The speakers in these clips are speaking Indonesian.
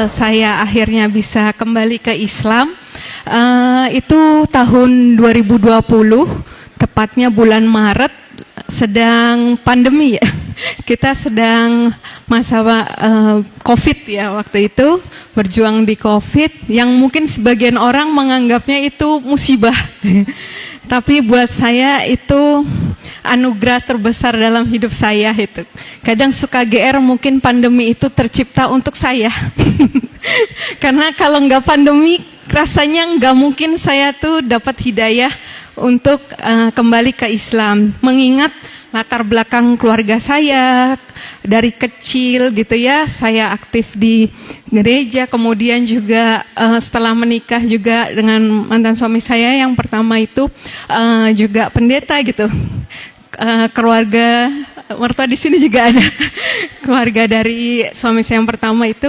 saya akhirnya bisa kembali ke Islam itu tahun 2020, tepatnya bulan Maret, sedang pandemi ya. Kita sedang masa COVID ya waktu itu, berjuang di COVID, yang mungkin sebagian orang menganggapnya itu musibah. Tapi buat saya itu anugerah terbesar dalam hidup saya itu. Kadang suka GR, mungkin pandemi itu tercipta untuk saya. Karena kalau nggak pandemi, rasanya nggak mungkin saya tuh dapat hidayah untuk kembali ke Islam. Mengingat latar belakang keluarga saya dari kecil gitu ya, saya aktif di gereja, kemudian juga setelah menikah juga dengan mantan suami saya yang pertama itu juga pendeta gitu. Keluarga mertua di sini juga ada. Keluarga dari suami saya yang pertama itu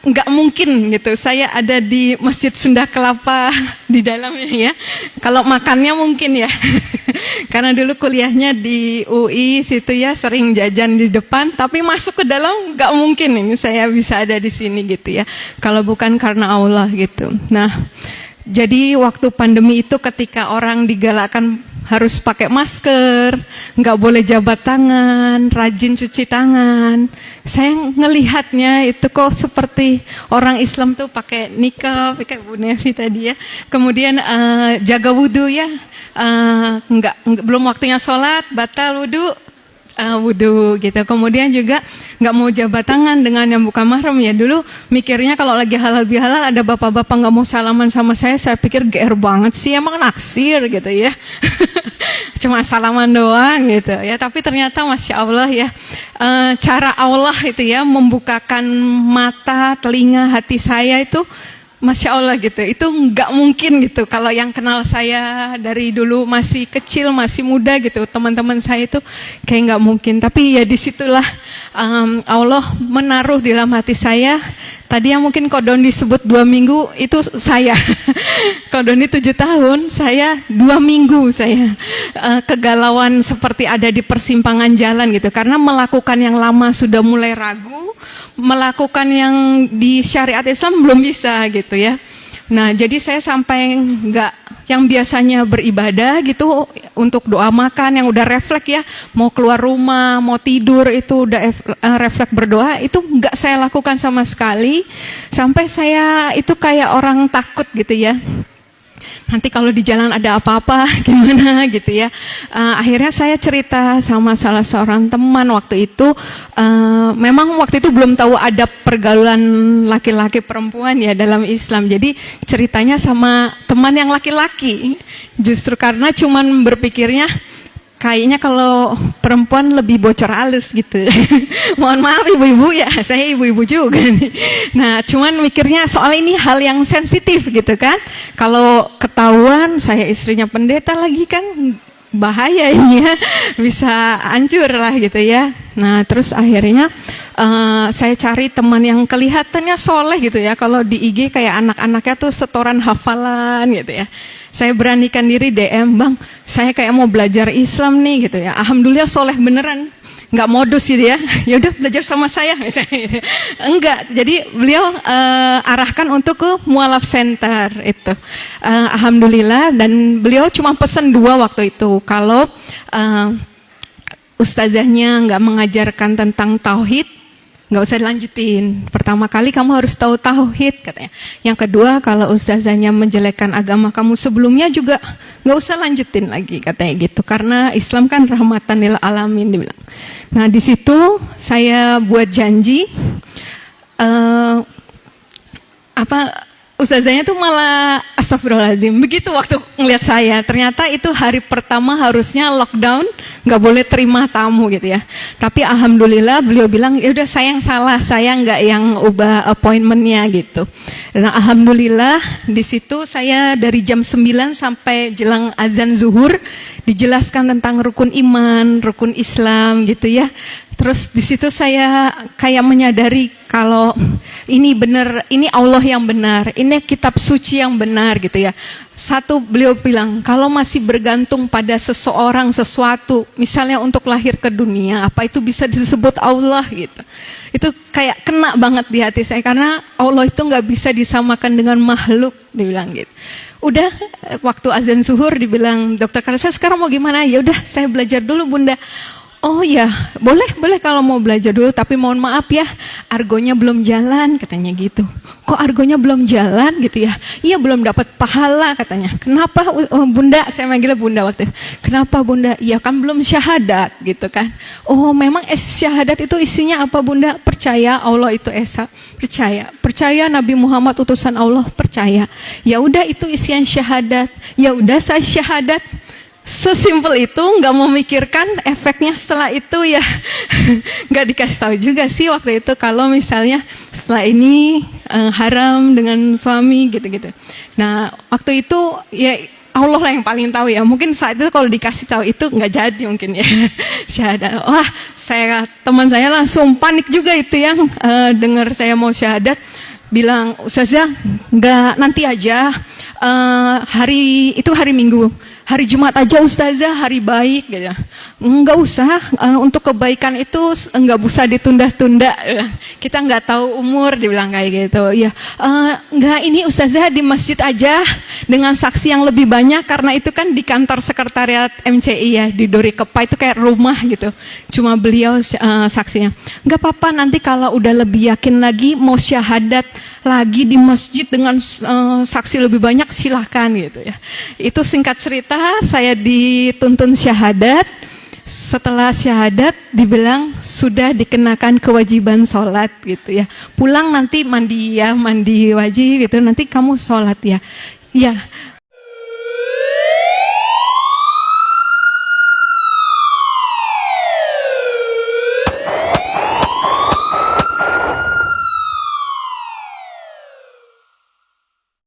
nggak mungkin gitu saya ada di Masjid Sunda Kelapa di dalamnya ya. Kalau makannya mungkin ya. Karena dulu kuliahnya di UI situ ya, sering jajan di depan, tapi masuk ke dalam nggak mungkin ini saya bisa ada di sini gitu ya. Kalau bukan karena Allah gitu. Nah, jadi waktu pandemi itu ketika orang digalakkan harus pakai masker, nggak boleh jabat tangan, rajin cuci tangan. Saya ngelihatnya itu kok seperti orang Islam tuh pakai nikah, pakai Bu Nevi tadi ya. Kemudian jaga wudhu ya, belum waktunya sholat, batal wudhu. Wudhu gitu. Kemudian juga nggak mau jabat tangan dengan yang bukan mahram ya. Dulu mikirnya kalau lagi halal bihalal ada bapak-bapak nggak mau salaman sama saya pikir GR banget sih, emang naksir gitu ya. Cuma salaman doang gitu ya. Tapi ternyata Masya Allah ya, cara Allah itu ya membukakan mata, telinga, hati saya itu Masya Allah gitu, itu nggak mungkin gitu. Kalau yang kenal saya dari dulu masih kecil, masih muda gitu, teman-teman saya itu kayak nggak mungkin. Tapi ya disitulah Allah menaruh di dalam hati saya. Tadi yang mungkin Kodon disebut 2 minggu, itu saya. Kodon 7 tahun, saya 2 minggu saya kegalauan seperti ada di persimpangan jalan gitu. Karena melakukan yang lama sudah mulai ragu, melakukan yang di syariat Islam belum bisa gitu ya. Nah, jadi saya sampai nggak, yang biasanya beribadah gitu untuk doa makan yang udah refleks ya, mau keluar rumah, mau tidur itu udah refleks berdoa, itu nggak saya lakukan sama sekali. Sampai saya itu kayak orang takut gitu ya. Nanti kalau di jalan ada apa-apa gimana gitu ya. Akhirnya saya cerita sama salah seorang teman waktu itu. Memang waktu itu belum tahu ada pergaulan laki-laki perempuan ya dalam Islam. Jadi ceritanya sama teman yang laki-laki. Justru karena cuman berpikirnya kayaknya kalau perempuan lebih bocor halus gitu. Mohon maaf ibu-ibu ya, saya ibu-ibu juga nih. Nah, cuman mikirnya soal ini hal yang sensitif gitu kan. Kalau ketahuan saya istrinya pendeta lagi kan bahaya ini ya, bisa hancur lah gitu ya. Nah, terus akhirnya saya cari teman yang kelihatannya soleh gitu ya. Kalau di IG kayak anak-anaknya tuh setoran hafalan gitu ya. Saya beranikan diri DM, Bang, saya kayak mau belajar Islam nih gitu ya. Alhamdulillah soleh beneran, nggak modus gitu ya. Ya udah belajar sama saya misalnya. Enggak, jadi beliau arahkan untuk ke Mualaf Center itu. Alhamdulillah, dan beliau cuma pesan 2 waktu itu. Kalau ustazahnya nggak mengajarkan tentang tauhid, nggak usah dilanjutin. Pertama kali kamu harus tahu tauhid katanya. Yang kedua, kalau ustazahnya menjelekkan agama kamu sebelumnya juga nggak usah lanjutin lagi katanya gitu. Karena Islam kan rahmatan lil alamin dibilang. Nah di situ saya buat janji ustazahnya tuh malah astagfirullahaladzim. Begitu waktu ngeliat saya, ternyata itu hari pertama harusnya lockdown, nggak boleh terima tamu gitu ya. Tapi alhamdulillah beliau bilang, ya udah saya yang salah, saya nggak yang ubah appointmentnya gitu. Dan alhamdulillah di situ saya dari jam 9 sampai jelang azan zuhur dijelaskan tentang rukun iman, rukun Islam gitu ya. Terus di situ saya kayak menyadari kalau ini benar, ini Allah yang benar, ini kitab suci yang benar gitu ya. Satu, beliau bilang, kalau masih bergantung pada seseorang, sesuatu, misalnya untuk lahir ke dunia, apa itu bisa disebut Allah gitu. Itu kayak kena banget di hati saya, karena Allah itu nggak bisa disamakan dengan makhluk, dibilang gitu. Udah, waktu azan zuhur dibilang, dokter Karsa sekarang mau gimana? Ya udah, saya belajar dulu Bunda. Oh ya, boleh kalau mau belajar dulu, tapi mohon maaf ya, argonya belum jalan, katanya gitu. Kok argonya belum jalan gitu ya? Iya, belum dapat pahala katanya. Kenapa Bunda? Saya manggilnya Bunda waktu itu. Kenapa Bunda? Ya kan belum syahadat gitu kan. Oh, memang syahadat itu isinya apa Bunda? Percaya Allah itu esa, percaya Nabi Muhammad utusan Allah, percaya. Ya udah, itu isian syahadat. Ya udah, saya syahadat. Sesimpel itu, nggak memikirkan efeknya setelah itu ya. Nggak dikasih tahu juga sih waktu itu kalau misalnya setelah ini haram dengan suami gitu-gitu. Nah waktu itu ya Allah lah yang paling tahu ya. Mungkin saat itu kalau dikasih tahu itu nggak jadi mungkin ya. Syahadat. Wah, teman saya langsung panik juga itu yang dengar saya mau syahadat. Bilang, Ustazah, nggak, nanti aja, hari Minggu. Hari Jumat aja Ustazah, hari baik gitu. Enggak usah, untuk kebaikan itu enggak usah ditunda-tunda. Kita enggak tahu umur, dibilang kayak gitu. Ya, enggak, ini Ustazah di masjid aja dengan saksi yang lebih banyak, karena itu kan di kantor sekretariat MCI ya, di Dori Kepa itu kayak rumah gitu. Cuma beliau saksinya. Enggak apa-apa, nanti kalau udah lebih yakin lagi mau syahadat lagi di masjid dengan saksi lebih banyak, silahkan gitu ya. Itu singkat cerita, saya dituntun syahadat. Setelah syahadat dibilang sudah dikenakan kewajiban sholat gitu ya. Pulang nanti mandi ya, mandi wajib gitu, nanti kamu sholat ya. Ya,